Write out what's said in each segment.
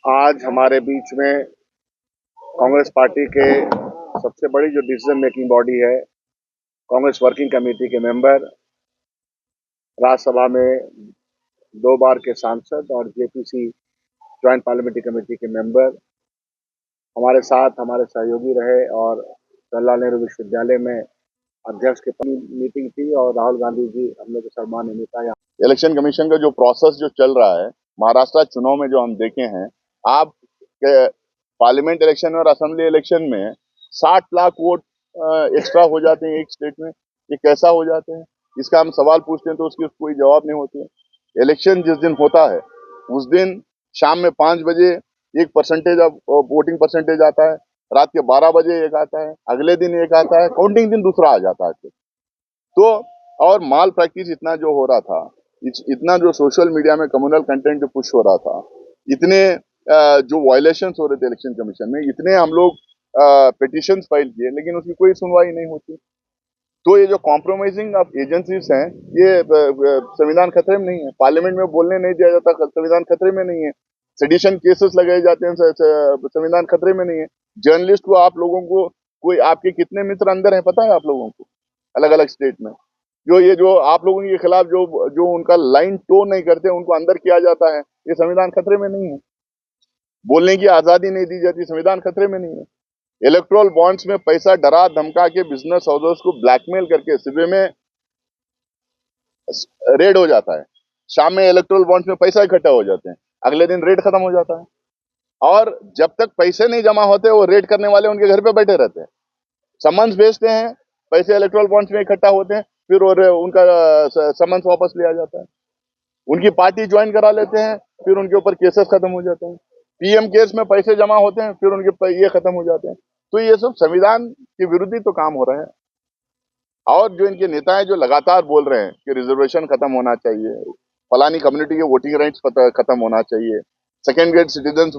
आज हमारे बीच में कांग्रेस पार्टी के सबसे बड़ी जो डिसीजन मेकिंग बॉडी है, कांग्रेस वर्किंग कमेटी के मेंबर, राज्यसभा में 2 बार के सांसद और जेपीसी ज्वाइंट पार्लियामेंट्री कमेटी के मेंबर हमारे साथ हमारे सहयोगी रहे और जवाहरलाल नेहरू विश्वविद्यालय में अध्यक्ष की मीटिंग थी और राहुल गांधी जी हम लोग के सम्मान्य नेता यहाँ। इलेक्शन कमीशन का जो प्रोसेस जो चल रहा है, महाराष्ट्र चुनाव में जो हम देखे हैं, आप पार्लियामेंट इलेक्शन और असेंबली इलेक्शन में 60 लाख वोट एक्स्ट्रा हो जाते हैं एक स्टेट में। ये कैसा हो जाते हैं, इसका हम सवाल पूछते हैं तो उसकी कोई जवाब नहीं होती है। इलेक्शन जिस दिन होता है उस दिन शाम में 5 बजे एक परसेंटेज वोटिंग परसेंटेज आता है, रात के 12 बजे एक आता है, अगले दिन एक आता है, काउंटिंग दिन दूसरा आ जाता है। तो और माल प्रैक्टिस इतना जो हो रहा था, इतना जो सोशल मीडिया में कम्युनल कंटेंट जो पुश हो रहा था, इतने जो वायलेशंस हो रहे थे इलेक्शन कमीशन में, इतने हम लोग पिटिशंस फाइल किए लेकिन उसकी कोई सुनवाई नहीं होती। तो ये जो कॉम्प्रोमाइजिंग ऑफ एजेंसीज हैं, ये संविधान खतरे में नहीं है। पार्लियामेंट में बोलने नहीं दिया जाता, संविधान खतरे में नहीं है। सेडिशन केसेस लगाए जाते हैं, संविधान खतरे में नहीं है। जर्नलिस्ट को, आप लोगों को, कोई आपके कितने मित्र अंदर हैं पता है आप लोगों को, अलग अलग स्टेट में? जो आप लोगों के खिलाफ जो जो उनका लाइन टो नहीं करते, उनको अंदर किया जाता है। ये संविधान खतरे में नहीं है। बोलने की आजादी नहीं दी जाती, संविधान खतरे में नहीं है। इलेक्ट्रोल बॉन्ड्स में पैसा डरा धमका के बिजनेस हाउसेस को ब्लैकमेल करके सुबह में रेड हो जाता है, शाम में इलेक्ट्रोल बॉन्ड्स में पैसा इकट्ठा हो जाते हैं, अगले दिन रेड खत्म हो जाता है। और जब तक पैसे नहीं जमा होते वो रेड करने वाले उनके घर पे बैठे रहते हैं, समन्स भेजते हैं, पैसे इलेक्ट्रोल बॉन्ड्स में इकट्ठा होते हैं, फिर और उनका समन्स वापस लिया जाता है, उनकी पार्टी ज्वाइन करा लेते हैं, फिर उनके ऊपर केसेस खत्म हो जाते हैं। पीएम केस में पैसे जमा होते हैं, फिर उनके ये खत्म हो जाते हैं। तो ये सब संविधान के विरुद्ध ही तो काम हो रहे हैं। और जो इनके नेता हैं जो लगातार बोल रहे हैं कि रिजर्वेशन खत्म होना चाहिए, फलानी कम्युनिटी के वोटिंग राइट्स खत्म होना चाहिए, सेकेंड ग्रेड सिटीजन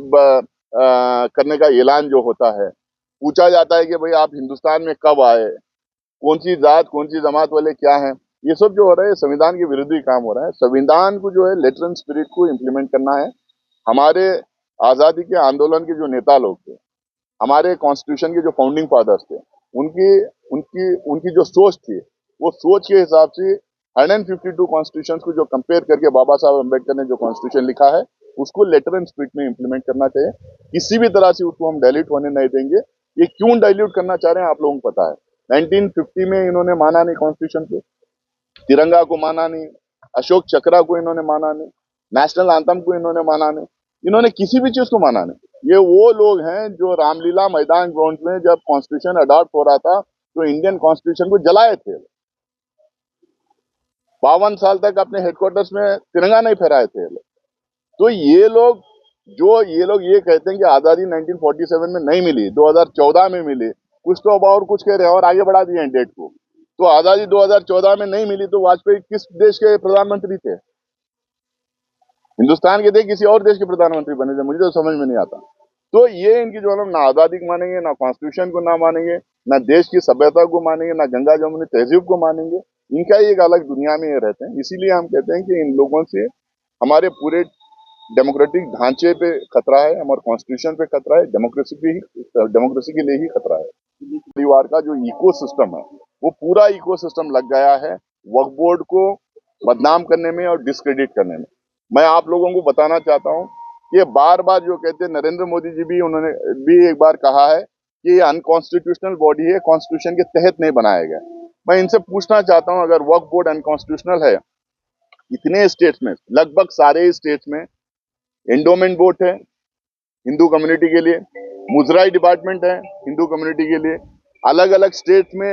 करने का ऐलान जो होता है, पूछा जाता है कि भाई आप हिंदुस्तान में कब आए, कौन सी जात कौन सी जमात वाले क्या हैं, ये सब जो हो रहा है संविधान के विरुद्ध ही काम हो रहा है। संविधान को जो है लेटर एंड स्पिरिट को इम्प्लीमेंट करना है। हमारे आजादी के आंदोलन के जो नेता लोग थे, हमारे कॉन्स्टिट्यूशन के जो फाउंडिंग फादर्स थे, उनकी उनकी उनकी जो सोच थी, वो सोच के हिसाब से 152 कॉन्स्टिट्यूशन को जो कंपेयर करके बाबा साहब अम्बेडकर ने जो कॉन्स्टिट्यूशन लिखा है, उसको लेटर एंड स्पिरिट में इम्प्लीमेंट करना चाहिए। किसी भी तरह से उसको हम डायल्यूट होने नहीं देंगे। ये क्यों डायल्यूट करना चाह रहे हैं आप लोगों को पता है। 1950 में इन्होंने माना नहीं कॉन्स्टिट्यूशन को, तिरंगा को माना नहीं, अशोक चक्रा को इन्होंने माना नहीं, नेशनल एंथम को इन्होंने माना नहीं, इन्होंने किसी भी चीज को माना नहीं। ये वो लोग हैं जो रामलीला मैदान ग्राउंड में जब कॉन्स्टिट्यूशन अडॉप्ट हो रहा था तो इंडियन कॉन्स्टिट्यूशन को जलाए थे। 52 साल तक अपने हेडक्वार्टर्स में तिरंगा नहीं फहराए थे। तो ये लोग ये कहते हैं कि आजादी 1947 में नहीं मिली, 2014 में मिली, कुछ तो अब और कुछ कह रहे हैं और आगे बढ़ा दिए हैं डेट को। तो आजादी 2014 में नहीं मिली तो वाजपेयी किस देश के प्रधानमंत्री थे? हिंदुस्तान के थे, किसी और देश के प्रधानमंत्री बने थे? मुझे तो समझ में नहीं आता। तो ये इनकी जो है ना आजादी को मानेंगे, ना कॉन्स्टिट्यूशन को ना मानेंगे, ना देश की सभ्यता को मानेंगे, ना गंगा जमुनी तहजीब को मानेंगे। इनका एक अलग दुनिया में ये रहते हैं। इसीलिए हम कहते हैं कि इन लोगों से हमारे पूरे डेमोक्रेटिक ढांचे पे खतरा है, हमारे कॉन्स्टिट्यूशन पे खतरा है, डेमोक्रेसी के लिए ही खतरा है। परिवार का जो इकोसिस्टम है, वो पूरा इकोसिस्टम लग गया है वक्फ बोर्ड को बदनाम करने में और डिस्क्रेडिट करने में। मैं आप लोगों को बताना चाहता हूं कि ये बार बार जो कहते हैं, नरेंद्र मोदी जी भी, उन्होंने भी एक बार कहा है कि ये अनकॉन्स्टिट्यूशनल बॉडी है, कॉन्स्टिट्यूशन के तहत नहीं बनाया गया। मैं इनसे पूछना चाहता हूं, अगर वक्फ बोर्ड अनकॉन्स्टिट्यूशनल है, इतने स्टेट्स में, लगभग सारे स्टेट्स में एंडोमेंट बोर्ड है हिंदू कम्युनिटी के लिए, मुजराई डिपार्टमेंट है हिंदू कम्युनिटी के लिए, अलग अलग स्टेट में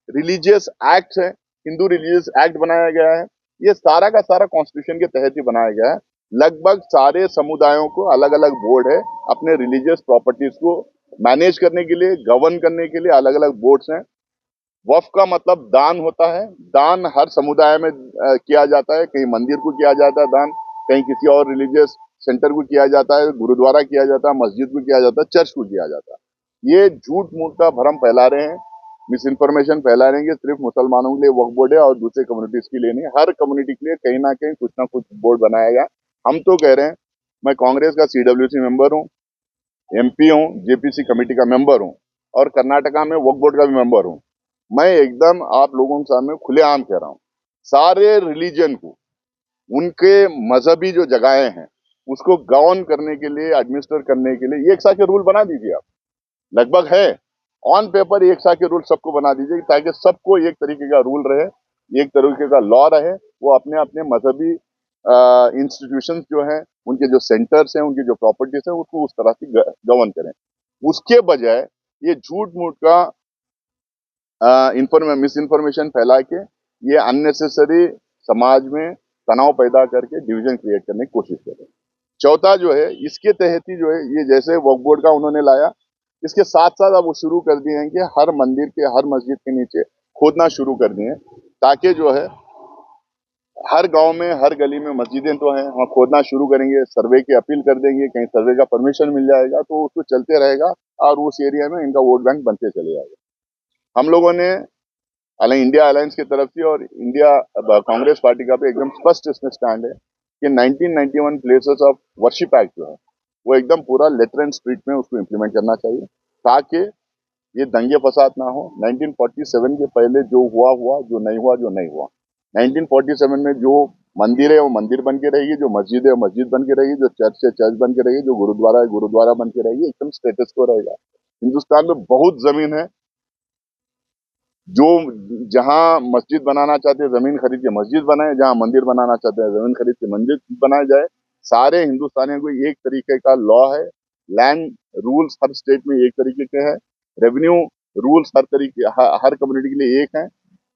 रिलीजियस एक्ट है, हिंदू रिलीजियस एक्ट बनाया गया है। ये सारा का सारा कॉन्स्टिट्यूशन के तहत ही बनाया गया है। लगभग सारे समुदायों को अलग अलग बोर्ड है, अपने रिलीजियस प्रॉपर्टीज को मैनेज करने के लिए, गवर्न करने के लिए अलग अलग बोर्ड्स हैं। वक्फ का मतलब दान होता है। दान हर समुदाय में किया जाता है, कहीं मंदिर को किया जाता है दान, कहीं किसी और रिलीजियस सेंटर को किया जाता है, गुरुद्वारा किया जाता है, मस्जिद को किया जाता है, चर्च को किया जाता है। ये झूठ मूठ का भ्रम फैला रहे हैं, मिस इन्फॉर्मेशन फैला रहे हैं कि सिर्फ मुसलमानों के लिए वक्फ बोर्ड है और दूसरे कम्युनिटीज के लिए नहीं। हर कम्युनिटी के लिए कहीं ना कुछ बोर्ड बनाया गया। हम तो कह रहे हैं मैं कांग्रेस का CWC मेंबर हूँ, MP हूँ, JPC कमेटी का मेंबर हूँ और कर्नाटका में वक्फ बोर्ड का भी मेंबर हूँ। मैं एकदम आप लोगों के सामने खुलेआम कह रहा हूँ, सारे रिलीजन को, उनके मजहबी जो जगहें हैं उसको गवर्न करने के लिए, एडमिनिस्टर करने के लिए एक सा के रूल बना दीजिए। आप लगभग है ऑन पेपर एक सा के रूल सबको बना दीजिए ताकि सबको एक तरीके का रूल रहे, एक तरीके का लॉ रहे। वो अपने अपने मजहबी इंस्टीट्यूशंस जो हैं, उनके जो सेंटर्स हैं, उनकी जो प्रॉपर्टीज हैं, उसको उस तरह से गवर्न करें। उसके बजाय ये झूठ मूठ का मिस इन्फॉर्मेशन फैला के ये अननेसेसरी समाज में तनाव पैदा करके डिवीजन क्रिएट करने की कोशिश कर रहे हैं। चौथा जो है, इसके तहत ही जो है ये जैसे वक्फ बोर्ड का उन्होंने लाया, इसके साथ साथ अब वो शुरू कर दिए हैं कि हर मंदिर के, हर मस्जिद के नीचे खोदना शुरू कर दिए, ताकि जो है हर गांव में, हर गली में मस्जिदें तो हैं, वहाँ खोदना शुरू करेंगे, सर्वे की अपील कर देंगे, कहीं सर्वे का परमिशन मिल जाएगा तो उसको चलते रहेगा और उस एरिया में इनका वोट बैंक बनते चले जाएगा। हम लोगों ने इंडिया अलायंस की तरफ से और इंडिया कांग्रेस पार्टी का भी एकदम स्पष्ट इसमें स्टैंड है कि 1991 प्लेसेस ऑफ वर्शिप एक्ट जो है वो एकदम पूरा लेटर एंड स्पिरिट में उसको इम्प्लीमेंट करना चाहिए, ताकि ये दंगे फसाद ना हो। 1947 के पहले जो हुआ हुआ, जो नहीं हुआ जो नहीं हुआ। 1947 में जो मंदिर है वो मंदिर बन के रहेगी, जो मस्जिद है वो मस्जिद बन के रहेगी, जो चर्च है चर्च बन के रहेगी, जो गुरुद्वारा है गुरुद्वारा बन के रहेगी, एकदम स्टेटस को रहेगा। हिंदुस्तान में बहुत जमीन है, जो जहां मस्जिद बनाना चाहते हैं जमीन खरीद के मस्जिद बनाए, जहां मंदिर बनाना चाहते हैं जमीन खरीद के मंदिर बनाए जाए। सारे हिंदुस्तानियों को एक तरीके का लॉ है, लैंड रूल्स हर स्टेट में एक तरीके के हैं, रेवेन्यू रूल्स हर कम्युनिटी के लिए एक है,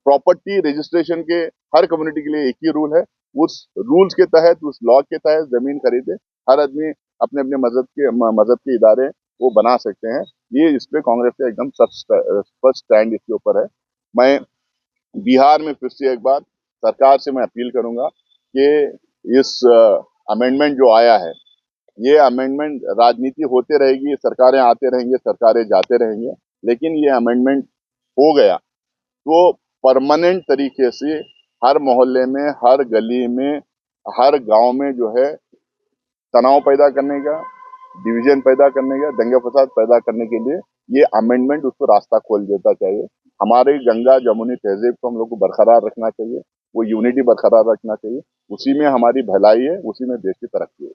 प्रॉपर्टी रजिस्ट्रेशन के हर कम्युनिटी के लिए एक ही रूल है। उस रूल्स के तहत, उस लॉ के तहत जमीन खरीदे हर आदमी अपने अपने मजहब के इदारे वो बना सकते हैं। ये इस पे कांग्रेस का एकदम स्पष्ट स्टैंड इसके ऊपर है। मैं बिहार में फिर से एक बार सरकार से मैं अपील करूंगा कि इस अमेंडमेंट जो आया है, ये अमेंडमेंट, राजनीति होते रहेगी, सरकारें आते रहेंगे, सरकारें जाते रहेंगे, लेकिन ये अमेंडमेंट हो गया तो परमानेंट तरीके से हर मोहल्ले में, हर गली में, हर गांव में जो है तनाव पैदा करने का, डिवीजन पैदा करने का, दंगे फसाद पैदा करने के लिए ये अमेंडमेंट उसको रास्ता खोल देता चाहिए। हमारे गंगा जमुनी तहजीब को हम लोग को बरकरार रखना चाहिए, वो यूनिटी बरकरार रखना चाहिए, उसी में हमारी भलाई है, उसी में देश की तरक्की है।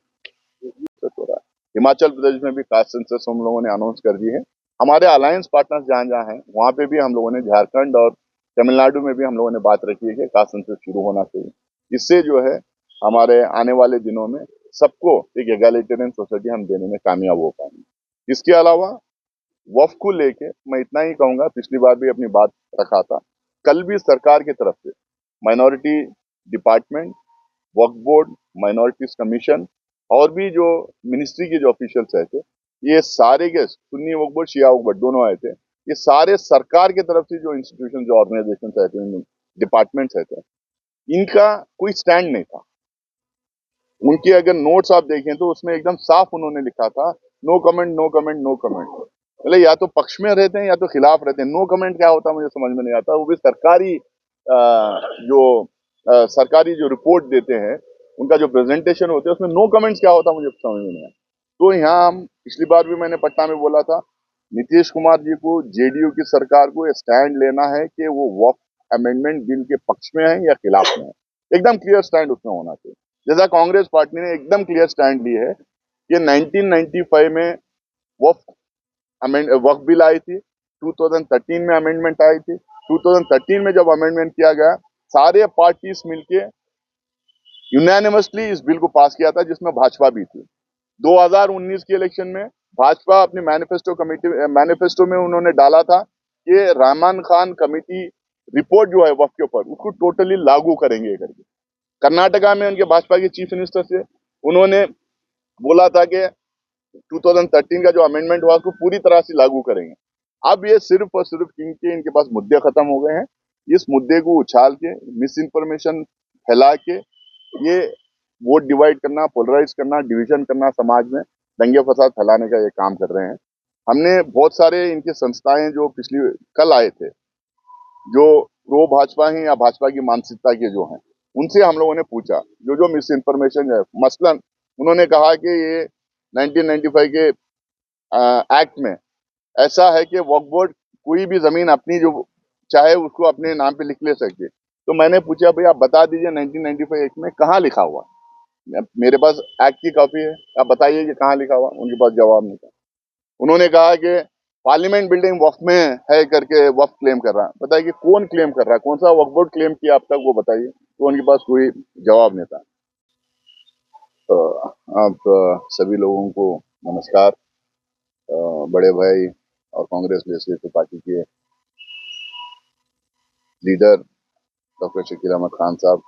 हो रहा है हिमाचल प्रदेश में भी कास्ट सेंसस हम लोगों ने अनाउंस कर दी है। हमारे अलायंस पार्टनर्स जहाँ जहाँ हैं वहाँ पे भी हम लोगों ने, झारखंड और तमिलनाडु में भी हम लोगों ने बात रखी है कि कास्ट सेंसस शुरू होना चाहिए। इससे जो है हमारे आने वाले दिनों में सबको एक एगालिटेरियन सोसाइटी हम देने में कामयाब हो पाएंगे। इसके अलावा वक्फ को लेके मैं इतना ही कहूंगा, पिछली बार भी अपनी बात रखा था, कल भी सरकार की तरफ से माइनॉरिटी डिपार्टमेंट, वक्फ बोर्ड, माइनॉरिटीज कमीशन और भी जो मिनिस्ट्री के जो ऑफिशियल्स आए थे, ये सारे के सुन्नी वक्फ बोर्ड, शिया वक्फ बोर्ड दोनों आए थे। ये सारे सरकार की तरफ से जो इंस्टीट्यूशन, जो ऑर्गेनाइजेशन आए थे, डिपार्टमेंट्स आए थे, इनका कोई स्टैंड नहीं था। उनके अगर नोट्स आप देखें तो उसमें एकदम साफ उन्होंने लिखा था, no comment no comment no comment. मतलब या तो पक्ष में रहते हैं या तो खिलाफ रहते हैं। नो कमेंट क्या होता है मुझे समझ में नहीं आता। वो भी सरकारी सरकारी जो रिपोर्ट देते हैं, उनका जो प्रेजेंटेशन होता है, उसमें नो कमेंट्स क्या होता है मुझे समझ में नहीं आता। तो यहाँ हम पिछली बार भी मैंने पटना में बोला था, नीतीश कुमार जी को, जेडीयू की सरकार को स्टैंड लेना है कि वो वक्फ अमेंडमेंट बिल के पक्ष में है या खिलाफ में है। एकदम क्लियर स्टैंड उसमें होना चाहिए। जैसा कांग्रेस पार्टी ने एकदम क्लियर स्टैंड ली है कि 1995 में वक्फ बिल आई थी, 2013 में अमेंडमेंट आई थी। 2013 में जब अमेंडमेंट किया गया, सारे पार्टीज मिलके यूनानिमसली इस बिल को पास किया था, जिसमें भाजपा भी थी। 2019 के इलेक्शन में भाजपा अपनी मैनिफेस्टो में उन्होंने डाला था कि रहमान खान कमेटी रिपोर्ट जो है वक्फ के ऊपर, उसको टोटली लागू करेंगे करके। कर्नाटका में उनके भाजपा के चीफ मिनिस्टर से उन्होंने बोला था कि 2013 का जो अमेंडमेंट हुआ उसको पूरी तरह से लागू करेंगे। अब ये सिर्फ और सिर्फ क्योंकि इनके पास मुद्दे खत्म हो गए हैं, इस मुद्दे को उछाल के, मिस इन्फॉर्मेशन फैला के, ये वोट डिवाइड करना, पोलराइज करना, डिवीजन करना, समाज में दंगे फसाद फैलाने का ये काम कर रहे हैं। हमने बहुत सारे इनके संस्थाएं जो पिछली कल आए थे, जो प्रो भाजपा हैं या भाजपा की मानसिकता के जो हैं, उनसे हम लोगों ने पूछा, जो जो मिस इन्फॉर्मेशन है, मसलन उन्होंने कहा कि ये 1995 के एक्ट में ऐसा है कि वक्फ बोर्ड कोई भी जमीन अपनी जो चाहे उसको अपने नाम पे लिख ले सकते। तो मैंने पूछा भाई आप बता दीजिए 1995 एक्ट में कहाँ लिखा हुआ। मेरे पास एक्ट की कॉपी है, आप बताइए कि कहाँ लिखा हुआ। उनके पास जवाब नहीं था। उन्होंने कहा कि पार्लियामेंट बिल्डिंग वक्फ में है करके वक्फ क्लेम कर रहा है। बताइए कि कौन क्लेम कर रहा है, कौन सा वक्फ बोर्ड क्लेम किया अब तक, वो बताइए। तो उनके पास कोई जवाब नहीं था। तो आप सभी लोगों को नमस्कार। बड़े भाई और कांग्रेस लेजिस्लेटिव पार्टी के लीडर डॉक्टर शकील अहमद खान साहब,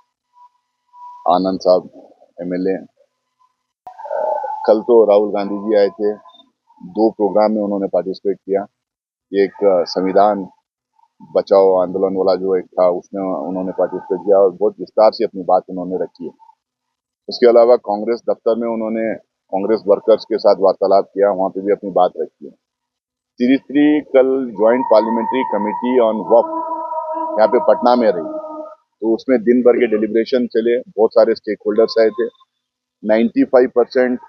आनंद साहब एमएलए, कल तो राहुल गांधी जी आए थे, दो प्रोग्राम में उन्होंने पार्टिसिपेट किया। एक संविधान बचाओ आंदोलन वाला जो एक था उसमें उन्होंने पार्टिसिपेट किया और बहुत विस्तार से अपनी बात उन्होंने रखी है। उसके अलावा कांग्रेस दफ्तर में उन्होंने कांग्रेस वर्कर्स के साथ वार्तालाप किया, वहां पे भी अपनी बात रखी है। तीसरी कल ज्वाइंट पार्लियामेंट्री कमेटी ऑन वक्फ यहाँ पे पटना में रही, तो उसमें दिन भर के डेलिब्रेशन चले, बहुत सारे स्टेक होल्डर्स आए थे। 95%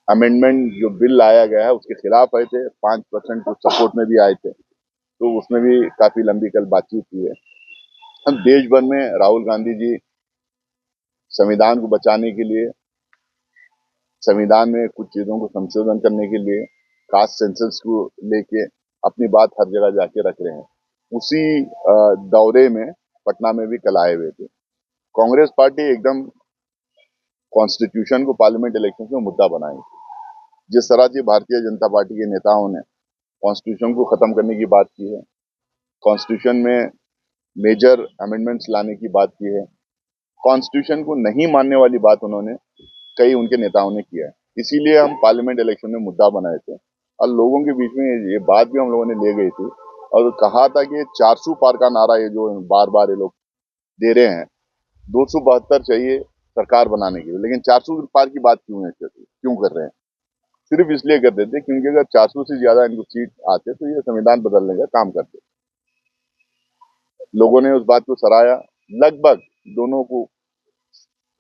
अमेंडमेंट जो बिल लाया गया है उसके खिलाफ आए थे, 5% तो सपोर्ट में भी आए थे। तो उसमें भी काफी लंबी कल बातचीत हुई है। हम देश भर में राहुल गांधी जी संविधान को बचाने के लिए, संविधान में कुछ चीजों को संशोधन करने के लिए, कास्ट सेंसस को लेके अपनी बात हर जगह जाके रख रहे हैं। उसी दौरे में पटना में भी कल आए हुए थे। कांग्रेस पार्टी एकदम कॉन्स्टिट्यूशन को पार्लियामेंट इलेक्शन में मुद्दा बनाई। जिस तरह से भारतीय जनता पार्टी के नेताओं ने कॉन्स्टिट्यूशन को खत्म करने की बात की है, कॉन्स्टिट्यूशन में मेजर अमेंडमेंट्स लाने की बात की है, कॉन्स्टिट्यूशन को नहीं मानने वाली बात उन्होंने कई उनके नेताओं ने किया है। इसीलिए हम पार्लियामेंट इलेक्शन में मुद्दा बनाए थे और लोगों के बीच में ये बात भी हम लोगों ने ले गई थी और कहा था कि 400 पार का नारा ये जो बार बार ये लोग दे रहे हैं, 272 चाहिए सरकार बनाने के लिए, लेकिन 400 पार की बात क्यों कर रहे हैं? सिर्फ इसलिए कर देते क्योंकि अगर 400 से ज्यादा इनको सीट आते तो ये संविधान बदलने का काम करते। लोगों ने उस बात को सराहा, लगभग दोनों को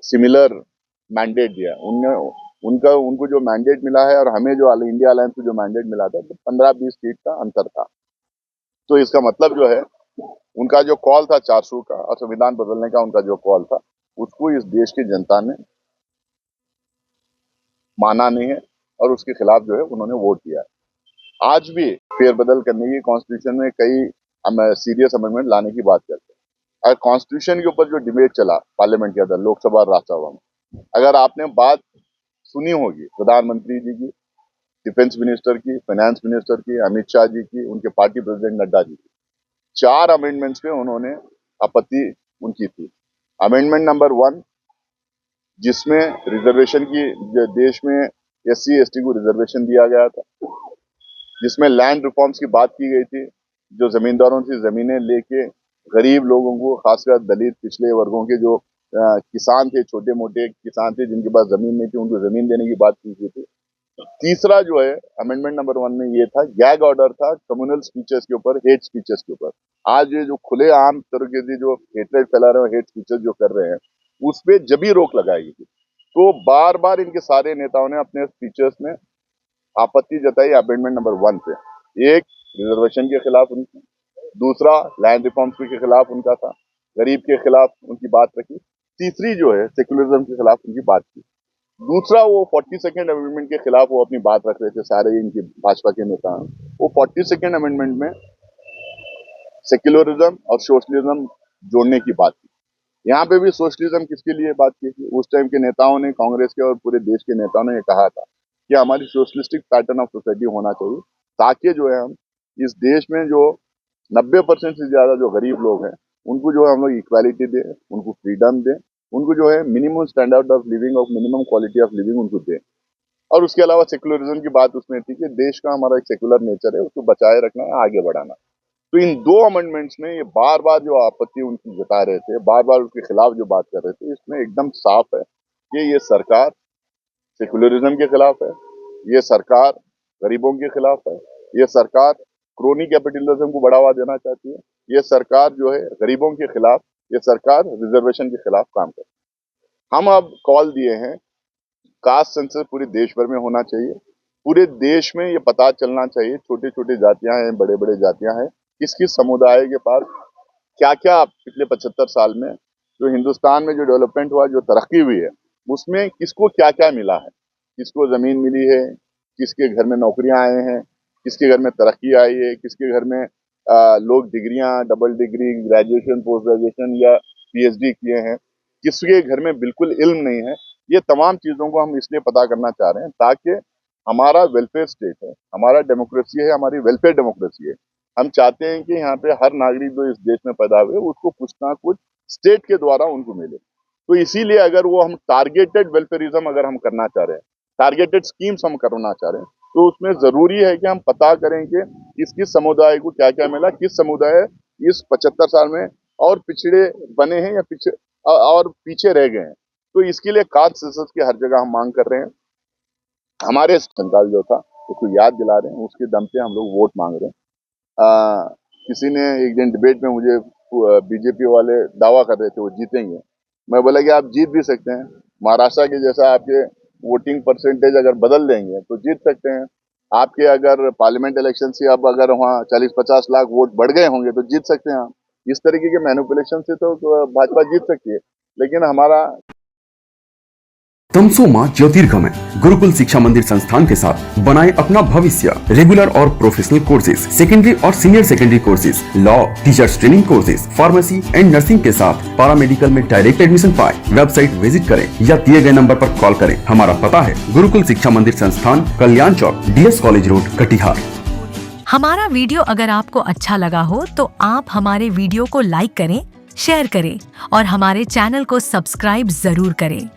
सिमिलर मैंडेट दिया। उनको जो मैंडेट मिला है और हमें जो इंडिया अलायंस को जो मैंडेट मिला था तो 15-20 सीट का अंतर था। तो इसका मतलब जो है उनका जो कॉल था 400 का और संविधान बदलने का उनका जो कॉल था उसको इस देश की जनता ने माना नहीं है और उसके खिलाफ जो है उन्होंने वोट दिया है। आज भी फेरबदल करने की कॉन्स्टिट्यूशन में कई सीरियस अमेंडमेंट लाने की बात करते हैं। अगर कॉन्स्टिट्यूशन के ऊपर जो डिबेट चला पार्लियामेंट के अंदर, लोकसभा और राज्यसभा में, अगर आपने बात सुनी होगी प्रधानमंत्री जी की, डिफेंस मिनिस्टर की, फाइनेंस मिनिस्टर की, अमित शाह जी की, उनके पार्टी प्रेसिडेंट नड्डा जी की, 4 अमेंडमेंट्स पे उन्होंने आपत्ति उनकी थी। अमेंडमेंट नंबर 1 जिसमें रिजर्वेशन की, देश में SC ST को रिजर्वेशन दिया गया था, जिसमें लैंड रिफॉर्म्स की बात की गई थी, जो जमींदारों से जमीनें लेके गरीब लोगों को, खासकर दलित पिछड़े वर्गों के जो किसान थे, छोटे मोटे किसान थे जिनके पास जमीन नहीं थी, उनको जमीन देने की बात की गई थी। तीसरा जो है अमेंडमेंट नंबर 1 में ये था, गैग ऑर्डर था कम्युनल स्पीचेस के ऊपर, हेट स्पीचेस के ऊपर। आज ये जो खुले आम तरह के जो हेटरेट फैला रहे हैं, हेट स्पीचेस जो कर रहे हैं, उस पे जब भी रोक लगाई गई। तो बार बार इनके सारे नेताओं ने अपने स्पीचेस में आपत्ति जताई अमेंडमेंट नंबर 1 पे। एक, रिजर्वेशन के खिलाफ उनकी, दूसरा लैंड रिफॉर्म्स के खिलाफ उनका था, गरीब के खिलाफ उनकी बात रखी, तीसरी जो है सेक्युलरिज्म के खिलाफ उनकी बात की, दूसरा वो 42nd अमेंडमेंट के खिलाफ वो अपनी बात रख रहे थे सारे इनके भाजपा के नेता। वो 42nd अमेंडमेंट में सेक्युलरिज्म और सोशलिज्म जोड़ने की बात की। यहाँ पे भी सोशलिज्म किसके लिए बात की थी? उस टाइम के नेताओं ने, कांग्रेस के और पूरे देश के नेताओं ने ये कहा था कि हमारी सोशलिस्टिक पैटर्न ऑफ सोसाइटी होना चाहिए, ताकि जो है हम इस देश में जो 90% से ज्यादा जो गरीब लोग हैं उनको जो है हम लोग इक्वालिटी दें, उनको फ्रीडम दें, उनको जो है मिनिमम स्टैंडर्ड ऑफ लिविंग और मिनिमम क्वालिटी ऑफ लिविंग उनको दें। और उसके अलावा सेक्युलरिज्म की बात उसमें थी कि देश का हमारा एक सेक्युलर नेचर है, उसको बचाए रखना है, आगे बढ़ाना। तो इन दो अमेंडमेंट्स में ये बार बार जो आपत्ति उनकी जता रहे थे, बार बार उसके खिलाफ जो बात कर रहे थे, इसमें एकदम साफ है कि ये सरकार सेक्युलरिज्म के खिलाफ है, ये सरकार गरीबों के खिलाफ है, ये सरकार क्रोनी कैपिटलिज्म को बढ़ावा देना चाहती है, ये सरकार जो है गरीबों के खिलाफ, ये सरकार रिजर्वेशन के खिलाफ काम करती है। हम अब कॉल दिए हैं, कास्ट सेंसस पूरे देश भर में होना चाहिए। पूरे देश में ये पता चलना चाहिए, छोटे छोटे जातियां हैं, बड़े बड़े जातियां हैं, किस किस समुदाय के पास क्या क्या पिछले 75 साल में जो हिंदुस्तान में जो डेवलपमेंट हुआ, जो तरक्की हुई है, उसमें किसको क्या क्या मिला है। किसको जमीन मिली है, किसके घर में नौकरियां आए हैं, किसके घर में तरक्की आई है, किसके घर में लोग डिग्रियां, double degree, graduation, post graduation या पीएचडी किए हैं, किसके घर में बिल्कुल इल्म नहीं है। ये तमाम चीजों को हम इसलिए पता करना चाह रहे हैं ताकि हमारा वेलफेयर स्टेट है, हमारा डेमोक्रेसी है, हमारी वेलफेयर डेमोक्रेसी है। हम चाहते हैं कि यहाँ पे हर नागरिक जो इस देश में पैदा हुए उसको कुछ ना कुछ स्टेट के द्वारा उनको मिले। तो इसीलिए अगर वो हम टारगेटेड वेलफेयरिज्म अगर हम करना चाह रहे हैं, टारगेटेड स्कीम्स हम करना चाह रहे हैं, तो उसमें जरूरी है कि हम पता करें कि किस किस समुदाय को क्या क्या मिला, किस समुदाय इस 75 साल में और पिछड़े बने हैं या और पीछे रह गए हैं। तो इसके लिए कास्ट सेंसस की हर जगह हम मांग कर रहे हैं। हमारे संकाल जो था उसको याद दिला रहे हैं, उसके दम पे हम लोग वोट मांग रहे हैं। किसी ने एक दिन डिबेट में मुझे बीजेपी वाले दावा कर रहे थे वो जीतेंगे। मैं बोला कि आप जीत भी सकते हैं, महाराष्ट्र के जैसा आपके वोटिंग परसेंटेज अगर बदल देंगे तो जीत सकते हैं। आपके अगर पार्लियामेंट इलेक्शन से अब अगर वहाँ 40-50 लाख वोट बढ़ गए होंगे तो जीत सकते हैं आप। इस तरीके के मैनिपुलेशन से तो भाजपा जीत सकती है, लेकिन हमारा तमसोमा ज्योतिर्गमय गुरुकुल शिक्षा मंदिर संस्थान के साथ बनाए अपना भविष्य। रेगुलर और प्रोफेशनल कोर्सेज, सेकेंडरी और senior secondary courses, law, teachers training courses, pharmacy and nursing के साथ पैरामेडिकल में डायरेक्ट एडमिशन पाए। वेबसाइट विजिट करें या दिए गए नंबर पर कॉल करें। हमारा पता है गुरुकुल शिक्षा मंदिर संस्थान, कल्याण चौक, DS कॉलेज रोड, कटिहार। हमारा वीडियो अगर आपको अच्छा लगा हो तो आप हमारे वीडियो को लाइक करें, शेयर करें और हमारे चैनल को सब्सक्राइब जरूर करें।